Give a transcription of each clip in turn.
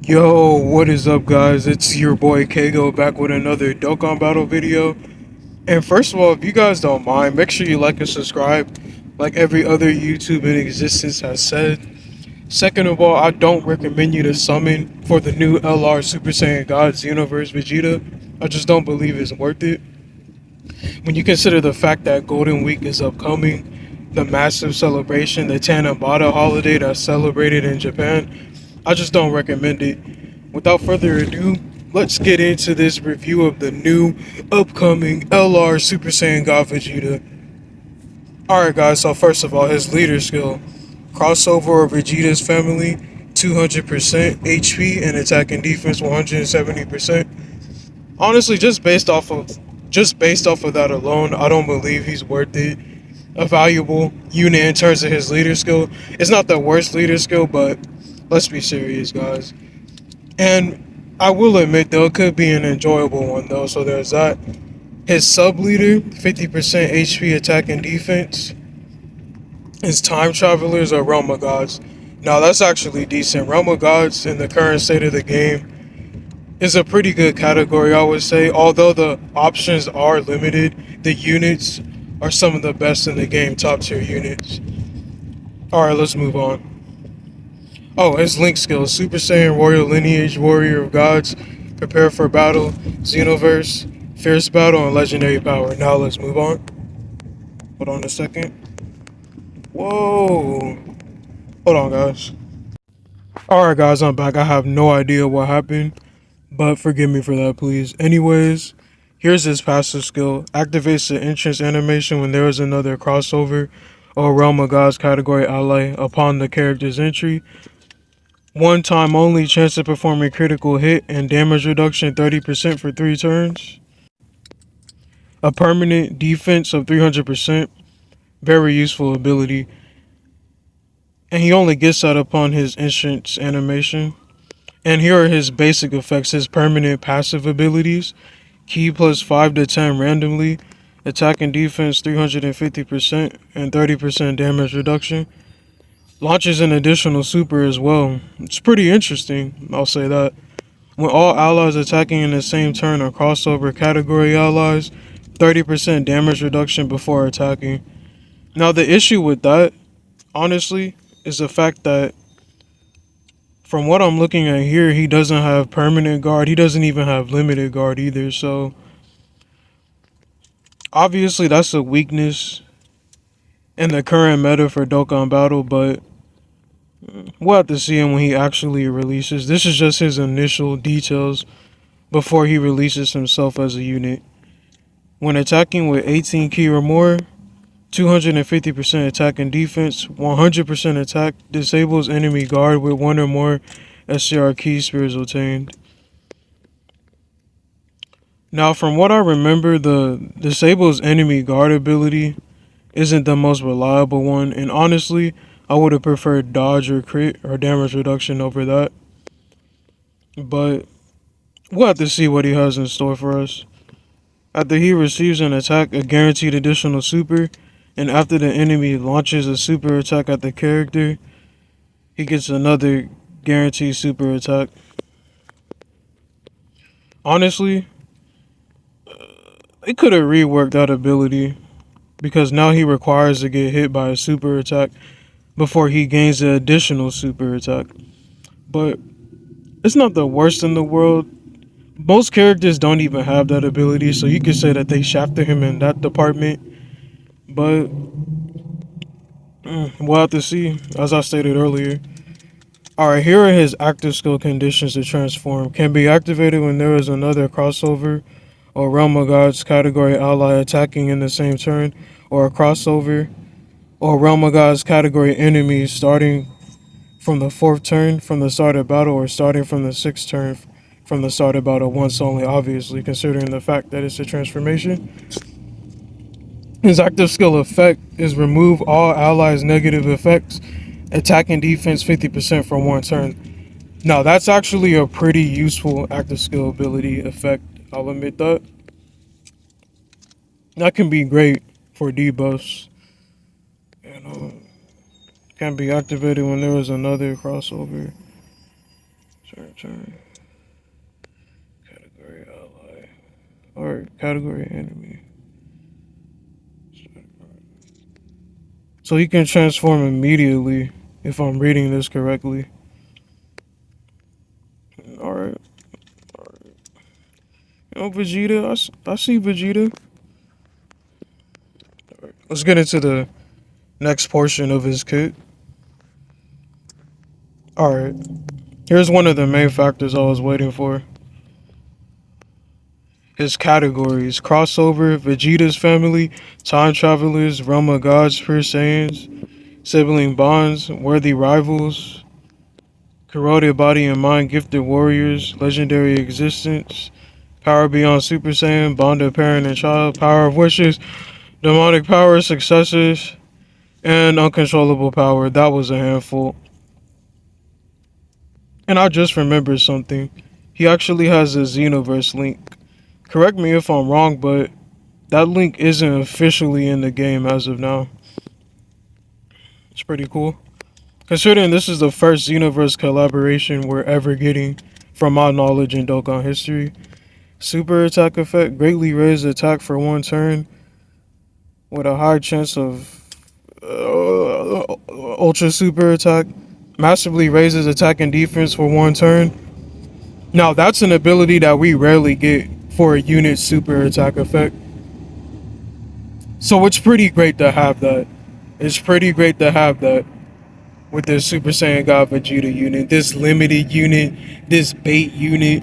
Yo, what is up, guys? It's your boy Kago back with another Dokkan battle video. And first of all, if you guys don't mind, make sure you like and subscribe, like every other YouTube in existence has said. Second of all, I don't recommend you to summon for the new LR Super Saiyan God Xenoverse Vegeta. I just don't believe it's worth it. When you consider the fact that Golden Week is upcoming, the massive celebration, the Tanabata holiday that's celebrated in Japan, I just don't recommend it. Without further ado, let's get into this review of the new upcoming LR Super Saiyan God Vegeta. Alright guys, so first of all, his leader skill. Crossover of Vegeta's family, 200% HP and attack and defense 170%. Honestly, just based off of that alone, I don't believe he's worth it. A valuable unit in terms of his leader skill. It's not the worst leader skill, but let's be serious, guys. And I will admit, though, it could be an enjoyable one, though, so there's that. His sub leader, 50% HP attack and defense. His time travelers are Realm of Gods. Now, that's actually decent. Realm of Gods, in the current state of the game, is a pretty good category, I would say. Although the options are limited, the units are some of the best in the game, top tier units. Alright, let's move on. Oh, his link skills. Super Saiyan Royal Lineage, Warrior of Gods, Prepare for Battle, Xenoverse, Fierce Battle, and Legendary Power. Now let's move on. Hold on a second. Whoa. Hold on, guys. Alright, guys, I'm back. I have no idea what happened, but forgive me for that, please. Anyways, here's his passive skill. Activates the entrance animation when there is another crossover or Realm of Gods category ally upon the character's entry. One time only, chance to perform a critical hit and damage reduction 30% for 3 turns. A permanent defense of 300%. Very useful ability. And he only gets that upon his entrance animation. And here are his basic effects, his permanent passive abilities. Key plus 5 to 10 randomly. Attack and defense 350% and 30% damage reduction. Launches an additional super as well. It's pretty interesting, I'll say that. When all allies attacking in the same turn are crossover category allies, 30% damage reduction before attacking. Now the issue with that, honestly, is the fact that from what I'm looking at here, he doesn't have permanent guard. He doesn't even have limited guard either. So obviously that's a weakness in the current meta for Dokkan Battle, but we'll have to see him when he actually releases. This is just his initial details before he releases himself as a unit. When attacking with 18 key or more, 250% attack and defense, 100% attack, disables enemy guard with 1 or more SCR key spheres obtained. Now, from what I remember, the disables enemy guard ability isn't the most reliable one, and honestly, I would have preferred dodge or crit or damage reduction over that. But we'll have to see what he has in store for us. After he receives an attack, a guaranteed additional super, and after the enemy launches a super attack at the character, he gets another guaranteed super attack. Honestly, they could have reworked that ability because now he requires to get hit by a super attack before he gains the additional super attack. But it's not the worst in the world. Most characters don't even have that ability, so you could say that they shafted him in that department. But we'll have to see, as I stated earlier. Alright, here are his active skill conditions to transform. Can be activated when there is another crossover or Realm of Gods category ally attacking in the same turn, or a crossover or Realm of Gods category enemy starting from the 4th turn from the start of battle, or starting from the 6th turn from the start of battle once only, obviously, considering the fact that it's a transformation. His active skill effect is remove all allies' negative effects, attack and defense 50% for 1 turn. Now, that's actually a pretty useful active skill ability effect, I'll admit that. That can be great for debuffs. And can be activated when there is another crossover. Turn. Category ally. Or category enemy. So he can transform immediately, if I'm reading this correctly. Alright. Vegeta. I see Vegeta. Right. Let's get into the next portion of his kit. Alright. Here's one of the main factors I was waiting for. His categories: crossover, Vegeta's family, time travelers, realm of gods, pure Saiyans, sibling bonds, worthy rivals, corroded body and mind, gifted warriors, legendary existence, power beyond Super Saiyan, bonded parent and child, power of wishes, demonic power, successors, and uncontrollable power. That was a handful. And I just remembered something. He actually has a Xenoverse link. Correct me if I'm wrong, but that link isn't officially in the game as of now. It's pretty cool. Considering this is the first Xenoverse collaboration we're ever getting, from my knowledge in Dokkan history. Super attack effect: greatly raise attack for one turn with a high chance of ultra super attack. Massively raises attack and defense for one turn. Now that's an ability that we rarely get for a unit super attack effect. So it's pretty great to have that. It's pretty great to have that with this Super Saiyan God Vegeta unit, this limited unit, this bait unit.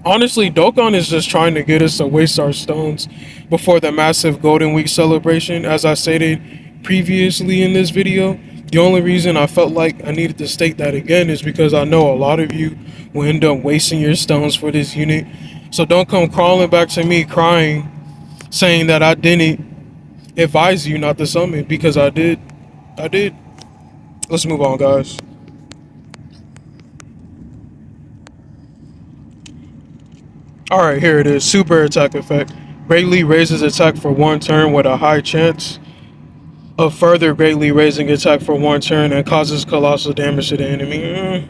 Honestly, Dokkan is just trying to get us to waste our stones before the massive Golden Week celebration. As I stated previously in this video, the only reason I felt like I needed to state that again is because I know a lot of you will end up wasting your stones for this unit. So don't come crawling back to me crying, saying that I didn't advise you not to summon, because I did. I did. Let's move on, guys. Alright, here it is. Super attack effect. Greatly raises attack for one turn with a high chance of further greatly raising attack for one turn and causes colossal damage to the enemy.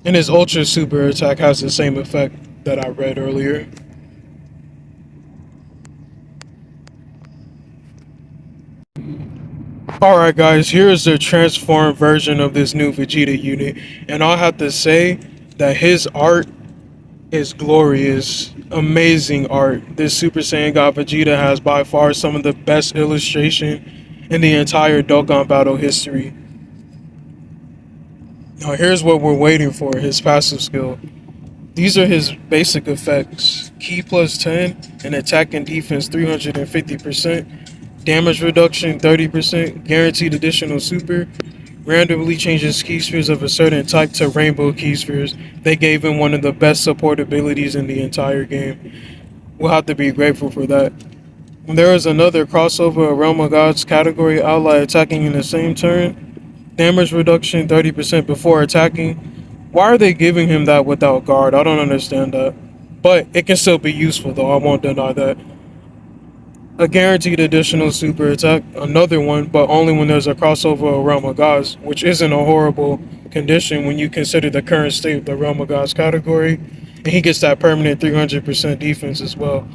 And his ultra super attack has the same effect that I read earlier. Alright guys, here's the transformed version of this new Vegeta unit. And I'll have to say that his art is glorious. Amazing art. This Super Saiyan God Vegeta has by far some of the best illustration in the entire Dokkan battle history. Now here's what we're waiting for, his passive skill. These are his basic effects. Ki plus 10 and attack and defense 350%. Damage reduction 30%. Guaranteed additional super. Randomly changes key spheres of a certain type to rainbow key spheres. They gave him one of the best support abilities in the entire game. We'll have to be grateful for that. There is another crossover, a Realm of Gods category ally attacking in the same turn. Damage reduction 30% before attacking. Why are they giving him that without guard? I don't understand that. But it can still be useful though, I won't deny that. A guaranteed additional super attack, another one, but only when there's a crossover of Realm of Gods, which isn't a horrible condition when you consider the current state of the Realm of Gods category. And he gets that permanent 300% defense as well.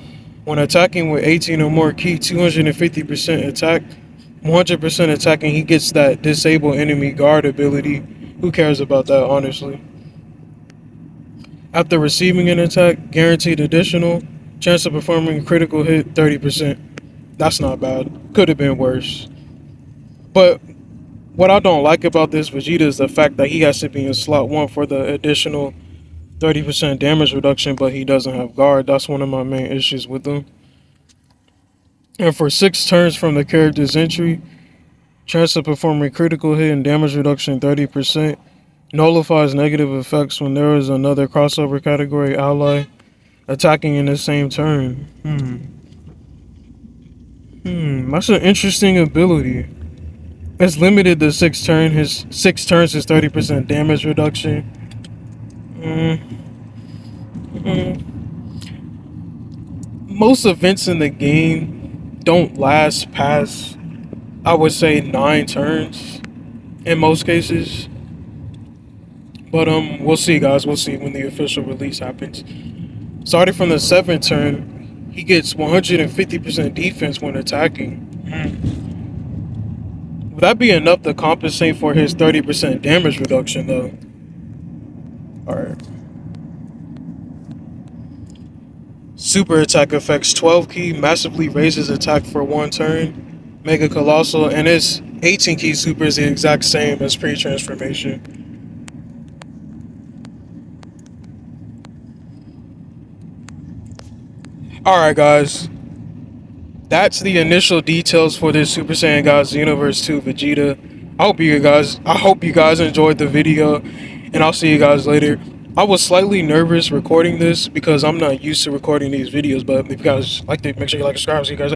When attacking with 18 or more ki, 250% attack, 100% attacking, he gets that disable enemy guard ability. Who cares about that, honestly? After receiving an attack, guaranteed additional, chance of performing a critical hit 30%. That's not bad. Could have been worse. But what I don't like about this Vegeta is the fact that he has to be in slot 1 for the additional 30% damage reduction, but he doesn't have guard. That's one of my main issues with him. And for 6 turns from the character's entry, chance of performing critical hit and damage reduction 30%. Nullifies negative effects when there is another crossover category ally attacking in the same turn. That's an interesting ability. It's limited to 6 turns. His 6 turns is 30% damage reduction. Most events in the game don't last past, I would say, 9 turns. in most cases. But we'll see, guys. We'll see when the official release happens. Starting from the 7th turn, he gets 150% defense when attacking. Would that be enough to compensate for his 30% damage reduction, though? Alright. Super attack effects 12 key massively raises attack for 1 turn. Mega Colossal, and his 18 key super is the exact same as pre-transformation. Alright, guys. That's the initial details for this Super Saiyan God Xenoverse 2 Vegeta. I hope you guys enjoyed the video, and I'll see you guys later. I was slightly nervous recording this because I'm not used to recording these videos, but if you guys like it, make sure you like and subscribe. See you guys later.